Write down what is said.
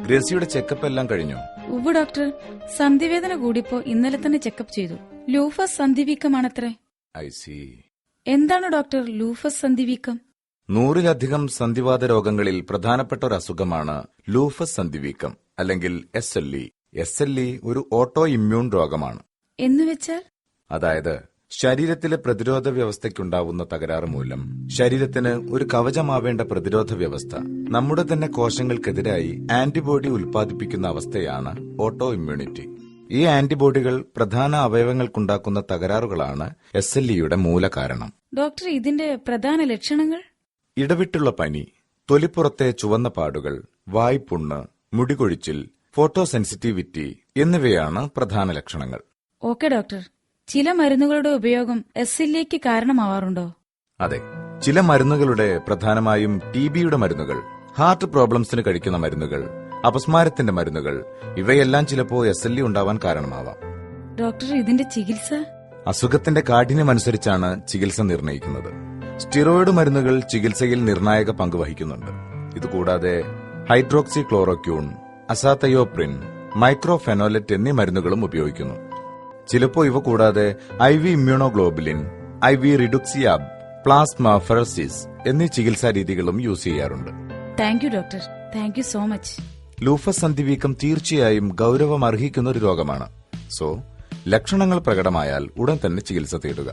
ഗ്രേസിയുടെ checkup എല്ലാം കഴിഞ്ഞു? ഉവ്വ് ഡോക്ടർ, സന്ധിവേദന കൂടിയപ്പോ ഇന്നലെ തന്നെ ചെക്കപ്പ് ചെയ്തു. ലൂഫസ് സന്ധിവീക്കമാണത്രേ. I see. എന്താണ് ഡോക്ടർ ലൂഫസ് സന്ധിവീക്കം? 100-ലധികം സന്ധിവാത രോഗങ്ങളിൽ പ്രധാനപ്പെട്ട ഒരു അസുഖമാണ് ലൂഫസ് സന്ധിവീക്കം അല്ലെങ്കിൽ SLE. SLE ഒരു ഓട്ടോ ഇമ്മ്യൂൺ രോഗമാണ്. എന്നുവെച്ചാൽ? അതായത് ശരീരത്തിലെ പ്രതിരോധ വ്യവസ്ഥയ്ക്കുണ്ടാവുന്ന തകരാറ് മൂലം ശരീരത്തിന് ഒരു കവചമാവേണ്ട പ്രതിരോധ വ്യവസ്ഥ നമ്മുടെ തന്നെ കോശങ്ങൾക്കെതിരായി ആന്റിബോഡി ഉൽപ്പാദിപ്പിക്കുന്ന അവസ്ഥയാണ് ഓട്ടോ ഇമ്മ്യൂണിറ്റി. ഈ ആന്റിബോഡികൾ പ്രധാന അവയവങ്ങൾക്കുണ്ടാക്കുന്ന തകരാറുകളാണ് SLEയുടെ മൂലകാരണം. ഡോക്ടർ, ഇതിന്റെ പ്രധാന ലക്ഷണങ്ങൾ? ഇടവിട്ടുള്ള പനി, തൊലിപ്പുറത്തെ ചുവന്ന പാടുകൾ, വായ്പുണ്ണ്, മുടികൊഴിച്ചിൽ, ഫോട്ടോസെൻസിറ്റിവിറ്റി എന്നിവയാണ് പ്രധാന ലക്ഷണങ്ങൾ. ഓക്കെ ഡോക്ടർ, ചില മരുന്നുകളുടെ ഉപയോഗം SLEക്ക് കാരണമാവാറുണ്ടോ? അതെ, ചില മരുന്നുകളുടെ, പ്രധാനമായും TBയുടെ മരുന്നുകൾ, ഹാർട്ട് പ്രോബ്ലംസിന് കഴിക്കുന്ന മരുന്നുകൾ, അപസ്മാരത്തിന്റെ മരുന്നുകൾ, ഇവയെല്ലാം ചിലപ്പോ SLE ഉണ്ടാവാൻ കാരണമാവാം. ഡോക്ടർ, ഇതിന്റെ ചികിത്സ? അസുഖത്തിന്റെ കാഠിന്യമനുസരിച്ചാണ് ചികിത്സ നിർണ്ണയിക്കുന്നത്. സ്റ്റിറോയിഡ് മരുന്നുകൾ ചികിത്സയിൽ നിർണായക പങ്ക് വഹിക്കുന്നുണ്ട്. ഇതുകൂടാതെ ഹൈഡ്രോക്സി ക്ലോറോക്യൂൺ, അസാതയോപ്രിൻ, മൈക്രോഫെനോലെറ്റ് എന്നീ മരുന്നുകളും ഉപയോഗിക്കുന്നു. ചിലപ്പോ ഇവ കൂടാതെ IV immunoglobulin, IV rituximab, plasmapheresis എന്നീ ചികിത്സാ രീതികളും യൂസ് ചെയ്യാറുണ്ട്. Thank you doctor, thank you so much. Lupus സന്ധിവീക്കം തീർച്ചയായും ഗൌരവം അർഹിക്കുന്ന ഒരു രോഗമാണ്. സോ ലക്ഷണങ്ങൾ പ്രകടമായാൽ ഉടൻ തന്നെ ചികിത്സ തേടുക.